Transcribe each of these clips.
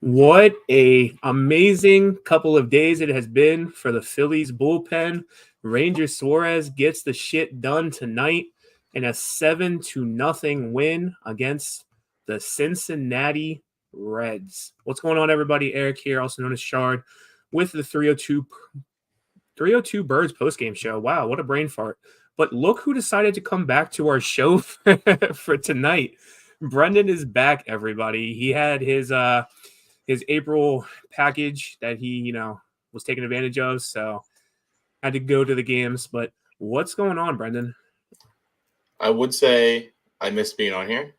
What a amazing couple of days it has been for the Phillies bullpen. Ranger Suarez gets the shit done tonight in a 7-0 win against the Cincinnati Reds. What's going on, everybody? Eric here, also known as Shard, with the 302 Birds postgame show. Wow, what a brain fart. But look who decided to come back to our show for tonight. Brendan is back, everybody. He had his April package that he, was taking advantage of. So had to go to the games. But what's going on, Brendan? I would say I missed being on here,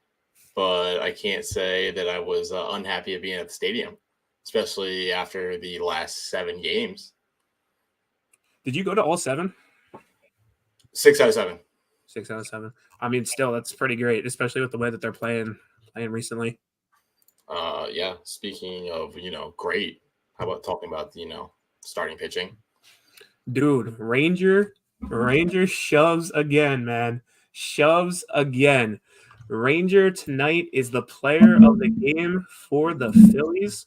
but I can't say that I was unhappy of being at the stadium, especially after the last 7 games. Did you go to all 7? 6 out of 7. 6 out of 7. I mean, still, that's pretty great, especially with the way that they're playing recently. Yeah. Speaking of, great. How about talking about, starting pitching? Dude, Ranger shoves again, man. Shoves again. Ranger tonight is the player of the game for the Phillies.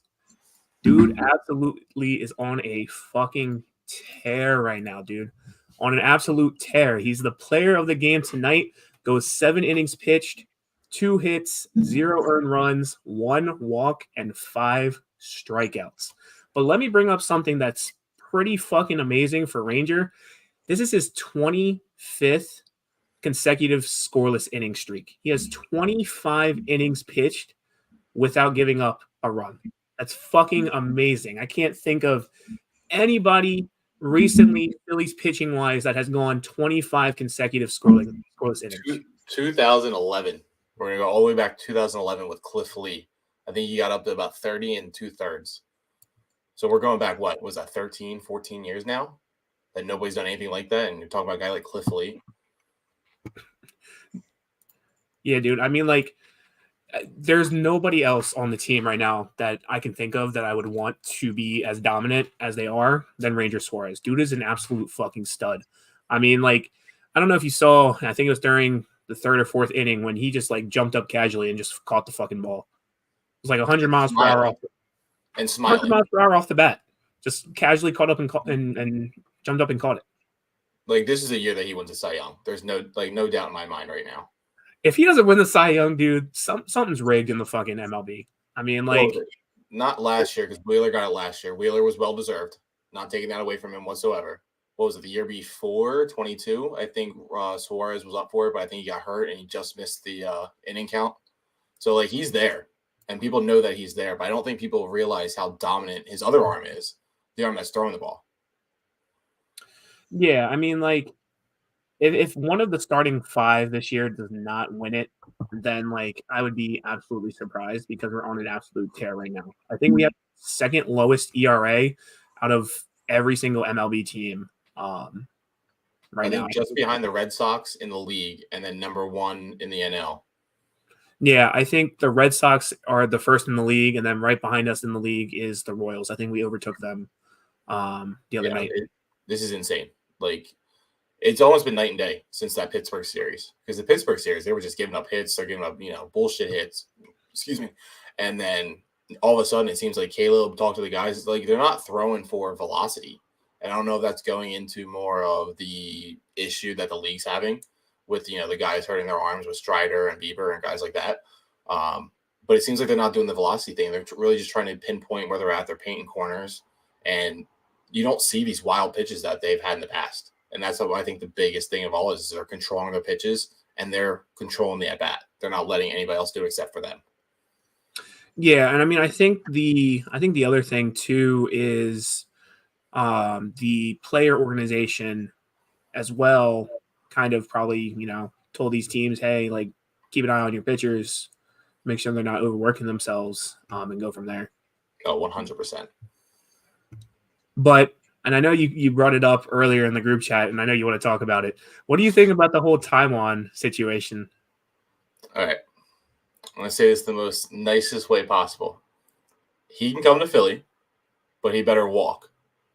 Dude absolutely is on a fucking tear right now, dude. On an absolute tear. He's the player of the game tonight. Goes 7 innings pitched, 2 hits, 0 earned runs, 1 walk, and 5 strikeouts. But let me bring up something that's pretty fucking amazing for Ranger. This is his 25th consecutive scoreless inning streak. He has 25 innings pitched without giving up a run. That's fucking amazing. I can't think of anybody recently, Phillies pitching wise, that has gone 25 consecutive scoreless innings. 2011. We're going to go all the way back to 2011 with Cliff Lee. I think he got up to about 30 2/3. So we're going back, what was that, 13, 14 years now that nobody's done anything like that? And you're talking about a guy like Cliff Lee. Yeah, dude. I mean, like, there's nobody else on the team right now that I can think of that I would want to be as dominant as they are than Ranger Suarez. Dude is an absolute fucking stud. I mean, like, I don't know if you saw, I think it was during the 3rd or 4th inning when he just like jumped up casually and just caught the fucking ball. It was like 100 miles per hour off. And smiling. 100 miles per hour off the bat. Just casually caught up and jumped up and caught it. Like, this is a year that he wins a Cy Young. There's no doubt in my mind right now. If he doesn't win the Cy Young, dude, something's rigged in the fucking MLB. I mean, like, well, not last year because Wheeler got it last year. Wheeler was well deserved. Not taking that away from him whatsoever. What was it, the year before, 22? I think Suarez was up for it, but I think he got hurt and he just missed the inning count. So, like, he's there, and people know that he's there, but I don't think people realize how dominant his other arm is, the arm that's throwing the ball. Yeah, I mean, like, if one of the starting 5 this year does not win it, then, like, I would be absolutely surprised because we're on an absolute tear right now. I think we have 2nd lowest ERA out of every single MLB team right now. Just behind the Red Sox in the league and then number 1 in the NL. Yeah, I think the Red Sox are the 1st in the league, and then right behind us in the league is the Royals. I think we overtook them the other night. This is insane. Like, it's almost been night and day since that Pittsburgh series. Because the Pittsburgh series, they were just giving up hits. They're giving up, bullshit hits. Excuse me. And then all of a sudden, it seems like Caleb talked to the guys. It's like they're not throwing for velocity. And I don't know if that's going into more of the issue that the league's having with, the guys hurting their arms with Strider and Bieber and guys like that. But it seems like they're not doing the velocity thing. They're really just trying to pinpoint where they're at. They're painting corners. And you don't see these wild pitches that they've had in the past. And that's what I think the biggest thing of all is they're controlling their pitches and they're controlling the at-bat. They're not letting anybody else do it except for them. Yeah, and I mean, I think the other thing too is the player organization as well kind of probably, told these teams, hey, like, keep an eye on your pitchers, make sure they're not overworking themselves, and go from there. Oh, 100%. But, and I know you brought it up earlier in the group chat, and I know you want to talk about it. What do you think about the whole Taiwan situation? All right. I'm going to say this the most nicest way possible. He can come to Philly, but he better walk.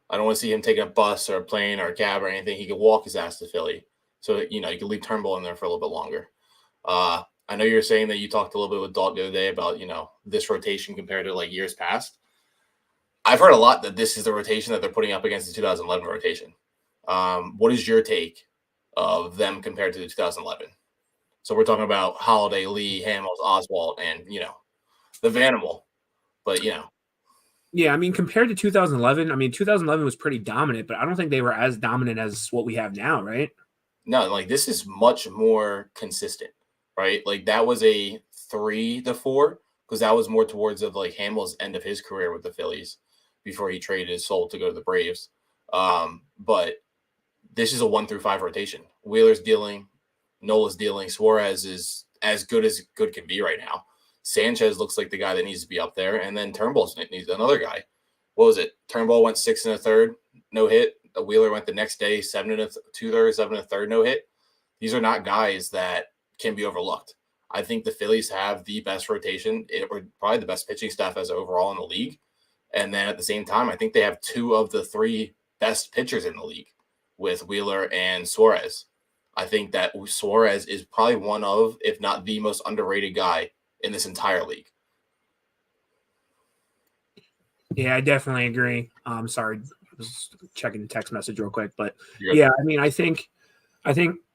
I don't want to see him taking a bus or a plane or a cab or anything. He can walk his ass to Philly. So, you can leave Turnbull in there for a little bit longer. I I know you're saying that you talked a little bit with Dalton the other day about, this rotation compared to like years past. I've heard a lot that this is the rotation that they're putting up against the 2011 rotation. What is your take of them compared to the 2011? So we're talking about Holiday, Lee, Hamels, Oswalt, and, the Vanimal. But, Yeah, I mean, compared to 2011, I mean, 2011 was pretty dominant, but I don't think they were as dominant as what we have now, right? no, like this is much more consistent, right? Like that was a 3-4 because that was more towards of like Hamels' end of his career with the Phillies before he traded his soul to go to the Braves. But this is a 1-5 rotation. Wheeler's dealing, Nola's dealing. Suarez is as good can be right now. Sanchez looks like the guy that needs to be up there, and then Turnbull needs another guy. What was it? Turnbull went 6 1/3, no hit. Wheeler went the next day 7 2/3, 7 1/3, no hit. These are not guys that can be overlooked. I think the Phillies have the best rotation, or probably the best pitching staff as overall in the league. And then at the same time, I think they have 2 of the 3 best pitchers in the league with Wheeler and Suarez. I think that Suarez is probably one of, if not the most underrated guy in this entire league. Yeah, I definitely agree. Sorry, I was checking the text message real quick, but yeah, I mean, I think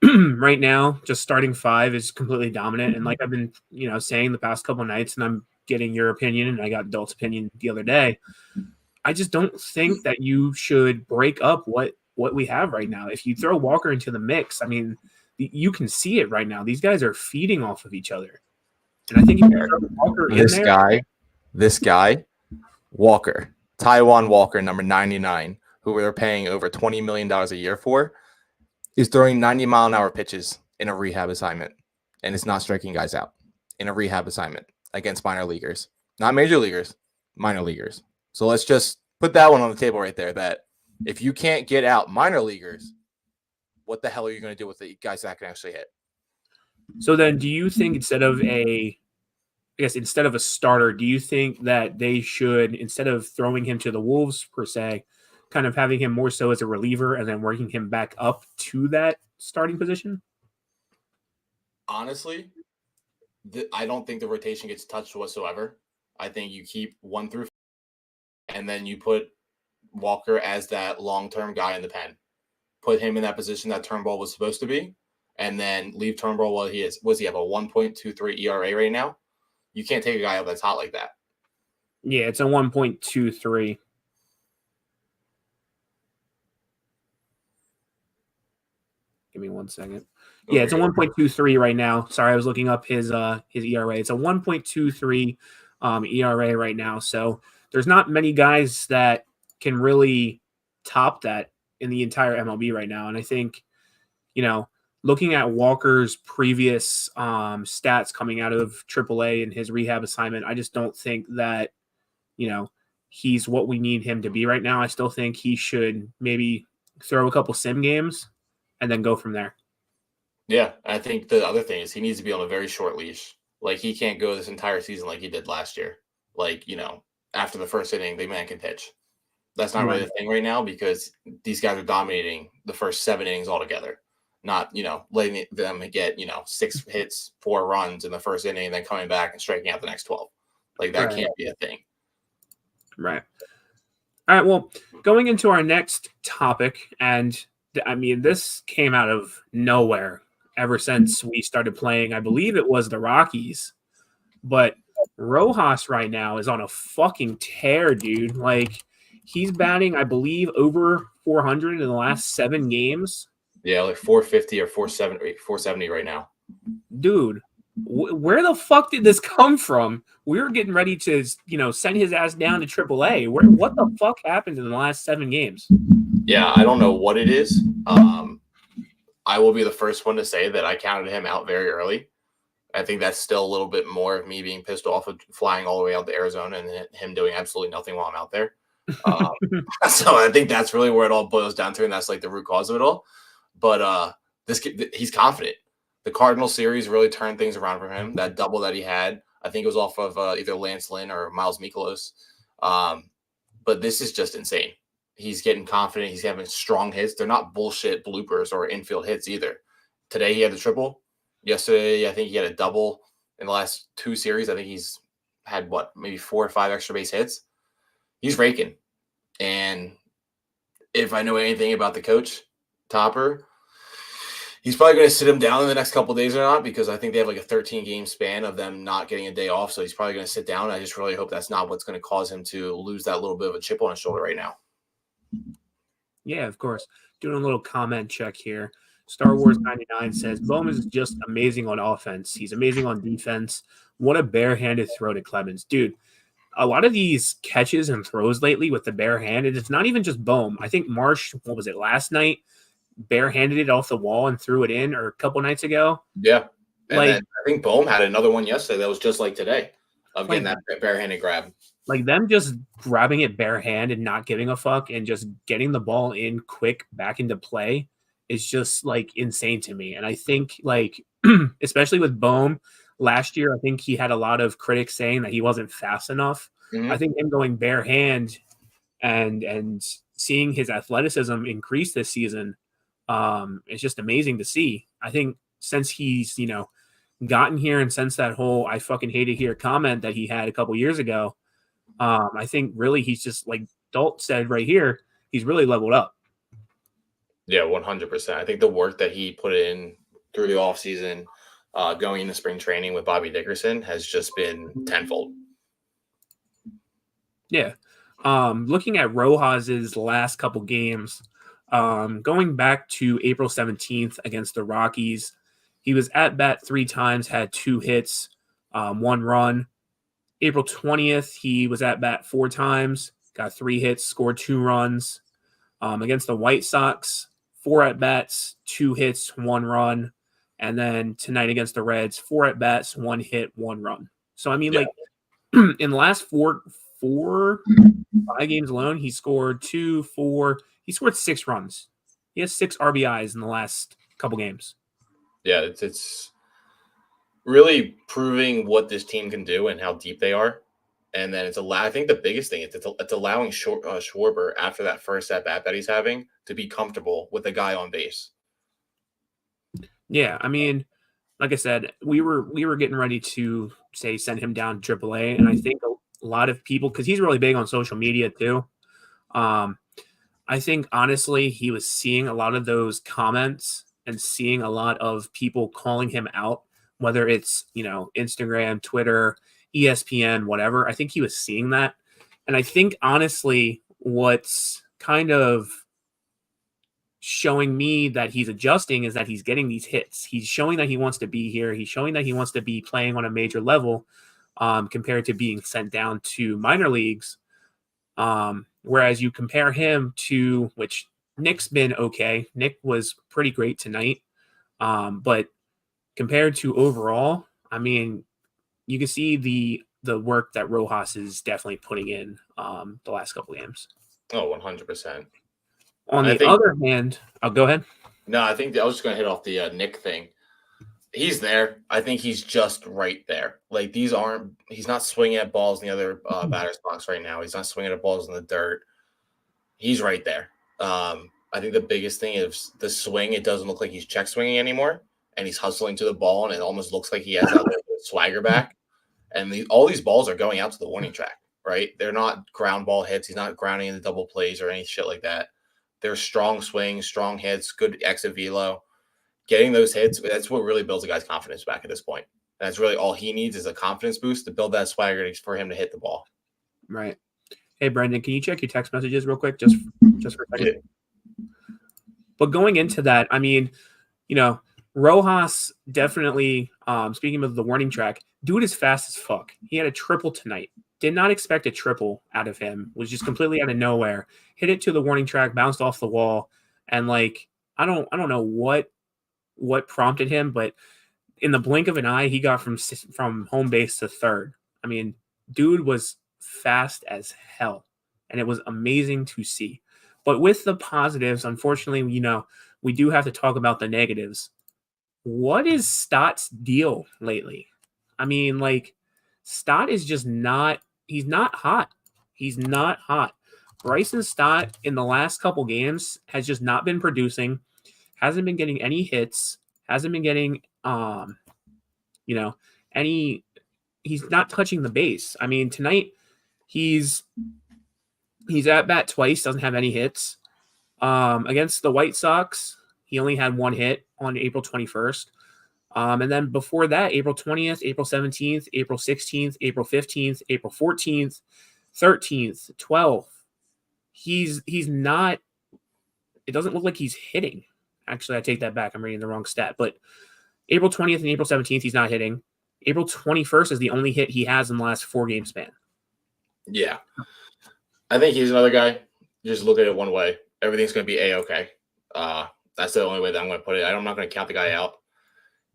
right now, just starting 5 is completely dominant. And like I've been, saying the past couple of nights, and I'm getting your opinion, and I got Dalt's opinion the other day. I just don't think that you should break up what we have right now. If you throw Walker into the mix, I mean, you can see it right now. These guys are feeding off of each other. And I think if you throw Walker in there, this guy, Walker, Taiwan Walker, number 99, who we're paying over $20 million a year for, is throwing 90-mile-an-hour pitches in a rehab assignment, and it's not striking guys out in a rehab assignment against minor leaguers. Not major leaguers, minor leaguers. So let's just put that one on the table right there, that if you can't get out minor leaguers, what the hell are you going to do with the guys that can actually hit? So then do you think instead of a starter, do you think that they should, instead of throwing him to the Wolves per se, kind of having him more so as a reliever and then working him back up to that starting position? Honestly, I don't think the rotation gets touched whatsoever. I think you keep 1 through 5, and then you put Walker as that long-term guy in the pen. Put him in that position that Turnbull was supposed to be, and then leave Turnbull while he is. Was he have a 1.23 ERA right now? You can't take a guy out that's hot like that. Yeah, it's a 1.23. Give me 1 second. Yeah, it's a 1.23 right now. Sorry, I was looking up his ERA. It's a 1.23 ERA right now. So there's not many guys that can really top that in the entire MLB right now. And I think, looking at Walker's previous stats coming out of AAA in his rehab assignment, I just don't think that, he's what we need him to be right now. I still think he should maybe throw a couple sim games and then go from there. Yeah, I think the other thing is he needs to be on a very short leash. Like, he can't go this entire season like he did last year. Like, after the first inning, the man can pitch. That's not really the thing right now because these guys are dominating the first 7 innings altogether. Not, letting them get, 6 hits, 4 runs in the first inning, and then coming back and striking out the next 12. Like, that can't be a thing. Right. All right, well, going into our next topic, and I mean, this came out of nowhere ever since we started playing. I believe it was the Rockies, but Rojas right now is on a fucking tear, dude. Like, he's batting, I believe, over 400 in the last 7 games. Yeah, like 450 or 470 right now. Dude, where the fuck did this come from? We were getting ready to, send his ass down to AAA. What the fuck happened in the last 7 games? Yeah, I don't know what it is. I will be the first one to say that I counted him out very early. I think that's still a little bit more of me being pissed off of flying all the way out to Arizona and him doing absolutely nothing while I'm out there. So I think that's really where it all boils down to, and that's like the root cause of it all. But he's confident. The Cardinal series really turned things around for him. That double that he had, I think it was off of either Lance Lynn or Miles Mikolas. But this is just insane. He's getting confident. He's having strong hits. They're not bullshit bloopers or infield hits either. Today he had the triple. Yesterday, I think he had a double in the last 2 series. I think he's had maybe 4 or 5 extra base hits. He's raking. And if I know anything about the coach, Topper, he's probably going to sit him down in the next couple of days or not, because I think they have like a 13-game span of them not getting a day off. So he's probably going to sit down. I just really hope that's not what's going to cause him to lose that little bit of a chip on his shoulder right now. Yeah, of course. Doing a little comment check here. Star Wars 99 says Bohm is just amazing on offense. He's amazing on defense. What a barehanded throw to Clemens. Dude, a lot of these catches and throws lately with the barehanded, it's not even just Bohm. I think Marsh, what was it, last night, barehanded it off the wall and threw it in, or a couple nights ago. Yeah. And then I think Bohm had another one yesterday that was just like today of getting that barehanded grab. Like them just grabbing it barehand and not giving a fuck and just getting the ball in quick back into play is just like insane to me. And I think like, especially with Bohm last year, I think he had a lot of critics saying that he wasn't fast enough. Mm-hmm. I think him going barehand and seeing his athleticism increase this season, it's just amazing to see. I think since he's, gotten here and since that whole "I fucking hate it here" comment that he had a couple years ago, I think really he's just, like Dalt said right here, he's really leveled up. Yeah, 100%. I think the work that he put in through the offseason, going into spring training with Bobby Dickerson has just been tenfold. Yeah. Looking at Rojas's last couple games, going back to April 17th against the Rockies, he was at bat 3 times, had 2 hits, 1 run. April 20th, he was at bat 4 times, got 3 hits, scored 2 runs. Against the White Sox, 4 at bats, 2 hits, 1 run. And then tonight against the Reds, 4 at bats, 1 hit, 1 run. So I mean, like in the last 5 games alone, he scored 2, 4. He scored 6 runs. He has 6 RBIs in the last couple games. Yeah, it's really proving what this team can do and how deep they are. And then I think the biggest thing is it's allowing Schwarber, after that first at-bat that he's having, to be comfortable with the guy on base. Yeah, I mean, like I said, we were getting ready to send him down to AAA, and I think a lot of people, because he's really big on social media too. I think honestly he was seeing a lot of those comments and seeing a lot of people calling him out, whether it's Instagram, Twitter, ESPN, whatever. I think he was seeing that, and I think honestly what's kind of showing me that he's adjusting is that he's getting these hits. He's showing that he wants to be here. He's showing that he wants to be playing on a major level, compared to being sent down to minor leagues. Whereas you compare him to, which Nick's been okay. Nick was pretty great tonight. But compared to overall, I mean, you can see the work that Rojas is definitely putting in the last couple of games. Oh, 100%. On the other hand, go ahead. No, I think I was just going to hit off the Nick thing. He's there. I think he's just right there. Like he's not swinging at balls in the other batter's box right now. He's not swinging at balls in the dirt. He's right there. I think the biggest thing is the swing. It doesn't look like he's check swinging anymore, and he's hustling to the ball, and it almost looks like he has that swagger back. And all these balls are going out to the warning track, right? They're not ground ball hits. He's not grounding into double plays or any shit like that. They're strong swings, strong hits, good exit velo. Getting those hits, that's what really builds a guy's confidence back at this point. And that's really all he needs is a confidence boost to build that swagger for him to hit the ball. Right. Hey, Brendan, can you check your text messages real quick just for a second? Yeah. But going into that, I mean, Rojas definitely, speaking of the warning track, dude is fast as fuck. He had a triple tonight. Did not expect a triple out of him. Was just completely out of nowhere. Hit it to the warning track, bounced off the wall, and like I don't know what prompted him, but in the blink of an eye, he got from home base to third. I mean, dude was fast as hell, and it was amazing to see. But with the positives, unfortunately, we do have to talk about the negatives. What is Stott's deal lately? I mean, like, Stott is just not – he's not hot. He's not hot. Bryson Stott in the last couple games has just not been producing, hasn't been getting any hits, hasn't been getting You know, and he's not touching the base. I mean, tonight he's at bat twice, doesn't have any hits. Against the White Sox, he only had one hit on April 21st. And then before that, April 20th, April 17th, April 16th, April 15th, April 14th, 13th, 12th. He's not, it doesn't look like he's hitting. Actually, I take that back. I'm reading the wrong stat. But April 20th and April 17th, he's not hitting. April 21st is the only hit he has in the last 4-game span. Yeah. I think he's another guy. Just look at it one way. Everything's going to be A-okay. That's the only way that I'm going to put it. I'm not going to count the guy out.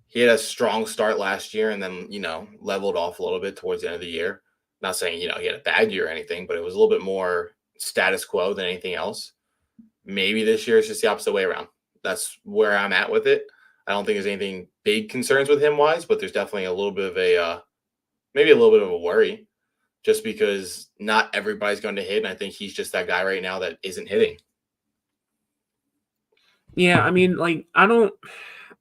He had a strong start last year and then, leveled off a little bit towards the end of the year. Not saying, he had a bad year or anything, but it was a little bit more status quo than anything else. Maybe this year it's just the opposite way around. That's where I'm at with it. I don't think there's anything big concerns with him wise, but there's definitely a little bit of maybe a little bit of a worry just because not everybody's going to hit. And I think he's just that guy right now that isn't hitting. Yeah. I mean, like, I don't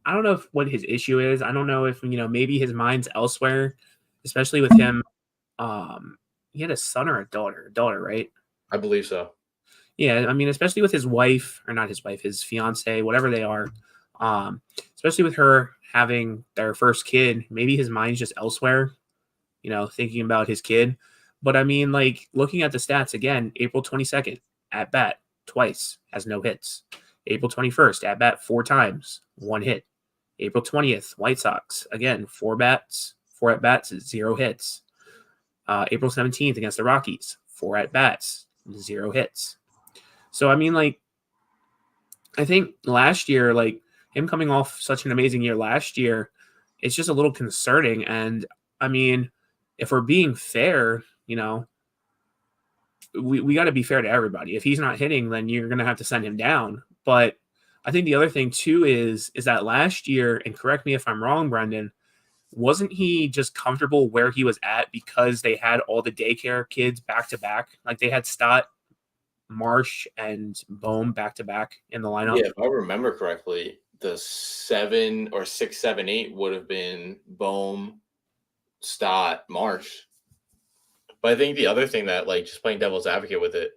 know what his issue is. I don't know if, maybe his mind's elsewhere, especially with him. He had a son or a daughter, right? I believe so. Yeah. I mean, especially with his wife, or not his wife, his fiance, whatever they are. Especially with her having their first kid, maybe his mind's just elsewhere, thinking about his kid. But I mean, like, looking at the stats again, April 22nd, at bat twice, has no hits. April 21st, at bat 4 times, 1 hit. April 20th, White Sox, again, 4 at bats, 0 hits. April 17th against the Rockies, 4 at bats, 0 hits. So, I mean, like, I think last year, like, him coming off such an amazing year last year, it's just a little concerning. And I mean, if we're being fair, we got to be fair to everybody. If he's not hitting, then you're going to have to send him down. But I think the other thing too is that last year, and correct me if I'm wrong, Brendan, wasn't he just comfortable where he was at because they had all the daycare kids back to back? Like they had Stott, Marsh, and Bohm back to back in the lineup. Yeah, if I remember correctly, the 7 or 6, 7, 8 would have been Bohm, Stott, Marsh. But I think the other thing that, like, just playing devil's advocate with it,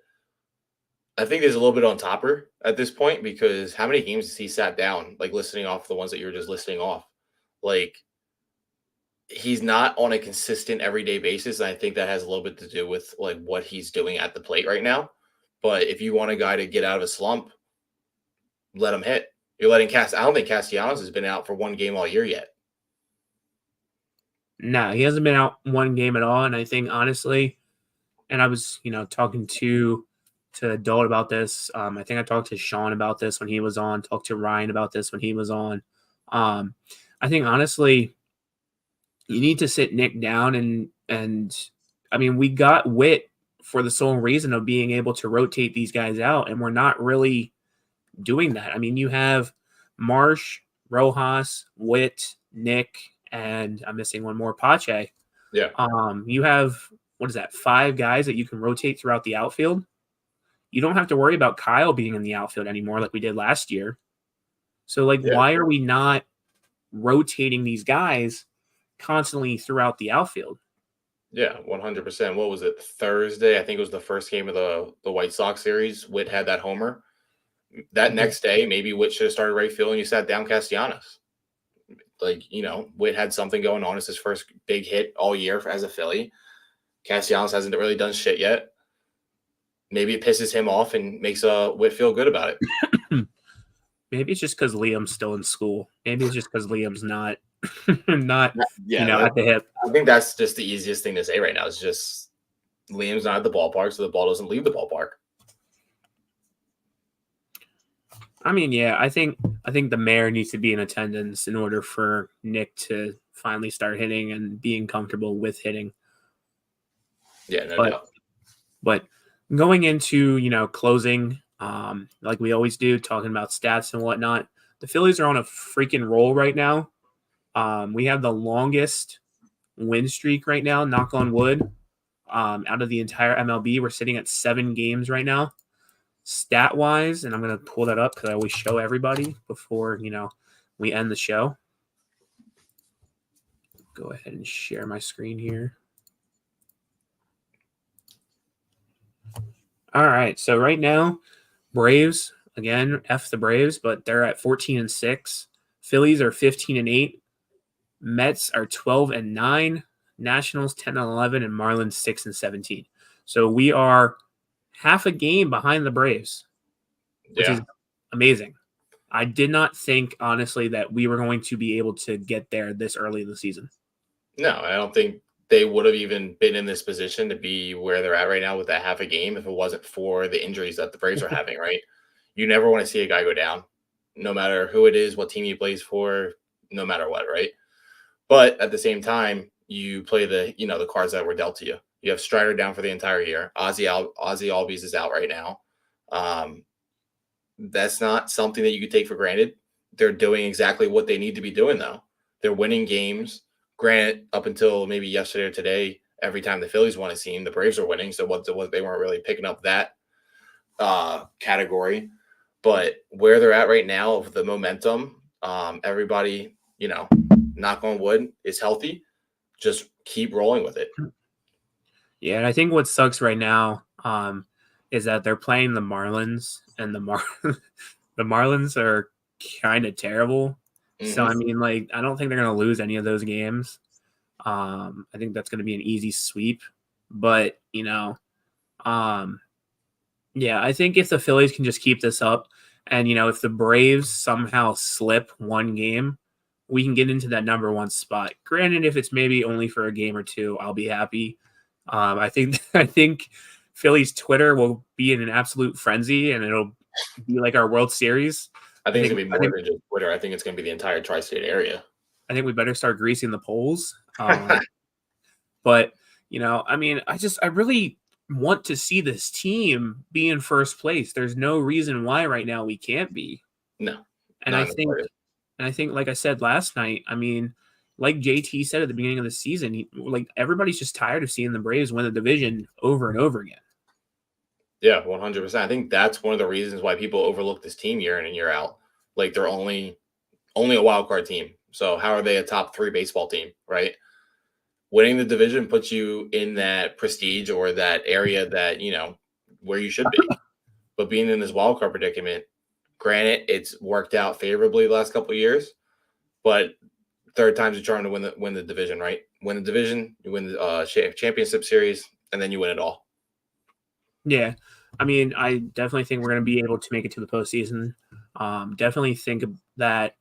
I think there's a little bit on Topper at this point because how many games has he sat down, like listening off the ones that you were just listing off? Like, he's not on a consistent everyday basis. And I think that has a little bit to do with like what he's doing at the plate right now. But if you want a guy to get out of a slump, let him hit. You're letting I don't think Castellanos has been out for 1 game all year yet. No, he hasn't been out 1 game at all. And I think honestly, and I was, talking to Adult about this. I think I talked to Sean about this when he was on, talked to Ryan about this when he was on. I think honestly, you need to sit Nick down and I mean, we got Witt for the sole reason of being able to rotate these guys out, and we're not really doing that. I mean, you have Marsh, Rojas, Witt, Nick, and I'm missing one more, Pache. Yeah. You have, 5 guys that you can rotate throughout the outfield. You don't have to worry about Kyle being in the outfield anymore like we did last year. So, why are we not rotating these guys constantly throughout the outfield? Yeah, 100%. What was it? Thursday, I think it was the first game of the White Sox series. Witt had that homer. That next day, maybe Witt should have started right field and you sat down Castellanos. Like, Witt had something going on. It's his first big hit all year as a Philly. Castellanos hasn't really done shit yet. Maybe it pisses him off and makes Witt feel good about it. Maybe it's just because Liam's still in school. Maybe it's just because Liam's not at the hip. I think that's just the easiest thing to say right now. It's just Liam's not at the ballpark, so the ball doesn't leave the ballpark. I mean, yeah, I think the mayor needs to be in attendance in order for Nick to finally start hitting and being comfortable with hitting. Yeah, no doubt. But going into, closing, like we always do, talking about stats and whatnot, the Phillies are on a freaking roll right now. We have the longest win streak right now, knock on wood, out of the entire MLB. We're sitting at 7 games right now. Stat-wise, and I'm going to pull that up because I always show everybody before, we end the show. go ahead and share my screen here. All right. So right now, Braves, again, F the Braves, but they're at 14-6. Phillies are 15-8. Mets are 12-9. Nationals 10-11, and Marlins 6-17. So we are half a game behind the Braves, which is amazing. I did not think, honestly, that we were going to be able to get there this early in the season. No, I don't think they would have even been in this position to be where they're at right now with that half a game if it wasn't for the injuries that the Braves are having, right? You never want to see a guy go down, no matter who it is, what team he plays for, no matter what, right? But at the same time, you play the cards that were dealt to you. You have Strider down for the entire year. Ozzy Albies is out right now. That's not something that you could take for granted. They're doing exactly what they need to be doing, though. They're winning games. Granted, up until maybe yesterday or today, every time the Phillies won a team, the Braves are winning. So what they weren't really picking up that category. But where they're at right now of the momentum, everybody, knock on wood, is healthy. Just keep rolling with it. Yeah, and I think what sucks right now is that they're playing the Marlins, and the Marlins are kind of terrible. Mm-hmm. So, I mean, I don't think they're going to lose any of those games. I think that's going to be an easy sweep. But, yeah, I think if the Phillies can just keep this up and, if the Braves somehow slip one game, we can get into that number one spot. Granted, if it's maybe only for a game or two, I'll be happy. I think Phillies Twitter will be in an absolute frenzy, and it'll be like our World Series. I think it's going to be more than just Twitter. I think it's going to be the entire tri-state area. I think we better start greasing the polls. But, I mean, I really want to see this team be in first place. There's no reason why right now we can't be. No. And I think, like I said last night, I mean, like JT said at the beginning of the season, everybody's just tired of seeing the Braves win the division over and over again. Yeah, 100%. I think that's one of the reasons why people overlook this team year in and year out. They're only a wild card team. So how are they a top 3 baseball team, right? Winning the division puts you in that prestige or that area that, where you should be. But being in this wild card predicament, granted, it's worked out favorably the last couple of years, but third time's a charm to win the division, right? Win the division, you win the championship series, and then you win it all. Yeah. I mean, I definitely think we're going to be able to make it to the postseason. Definitely think that,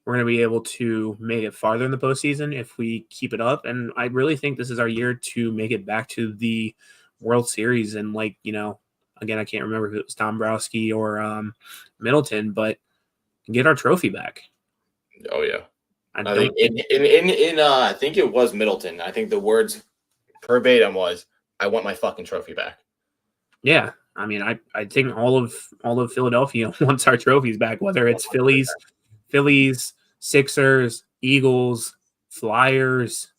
we're going to be able to make it farther in the postseason if we keep it up. And I really think this is our year to make it back to the World Series. And again, I can't remember if it was Dombrowski or Middleton, but get our trophy back. Oh yeah. I think I think it was Middleton. I think the words verbatim was, "I want my fucking trophy back." Yeah, I mean, I think all of Philadelphia wants our trophies back, whether it's Phillies, Sixers, Eagles, Flyers,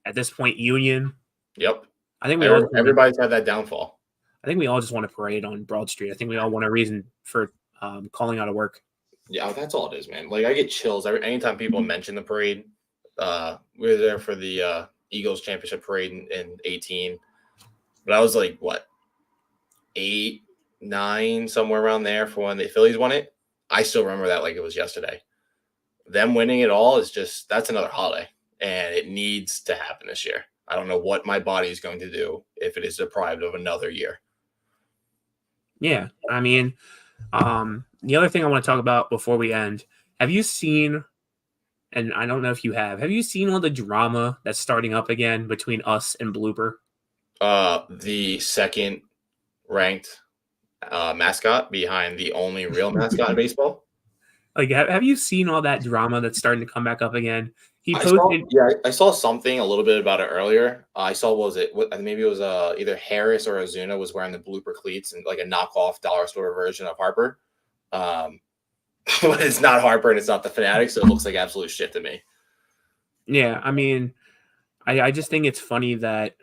at this point, Union. Yep. I think everybody's had that downfall. I think we all just want to parade on Broad Street. I think we all want a reason for calling out of work. Yeah, that's all it is, man. I get chills anytime people mention the parade. We were there for the Eagles championship parade in 18, but I was like, what, 8, 9, somewhere around there for when the Phillies won it. I still remember that like it was yesterday. Them winning it all is that's another holiday, and it needs to happen this year. I don't know what my body is going to do if it is deprived of another year. Yeah, I mean, the other thing I want to talk about before we end, have you seen, and I don't know if you have you seen all the drama that's starting up again between us and Blooper? The second ranked mascot behind the only real mascot in baseball. Have you seen all that drama that's starting to come back up again? I saw something a little bit about it earlier. I saw, maybe it was either Harris or Ozuna was wearing the Blooper cleats and like a knockoff dollar store version of Harper. But it's not Harper and it's not the Fanatic, so it looks like absolute shit to me. Yeah, I mean, I just think it's funny that,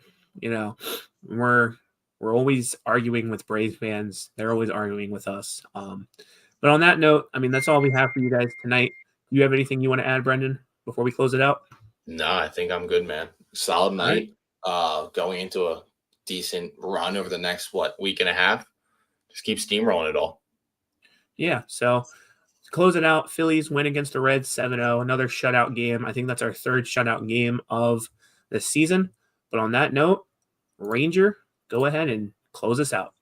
we're always arguing with Braves fans. They're always arguing with us. But on that note, I mean, that's all we have for you guys tonight. Do you have anything you want to add, Brendan, before we close it out? No, I think I'm good, man. Solid right. night. Going into a decent run over the next week and a half. Just keep steamrolling it all. Yeah. So to close it out, Phillies win against the Reds 7-0. Another shutout game. I think that's our third shutout game of the season. But on that note, Ranger, go ahead and close us out.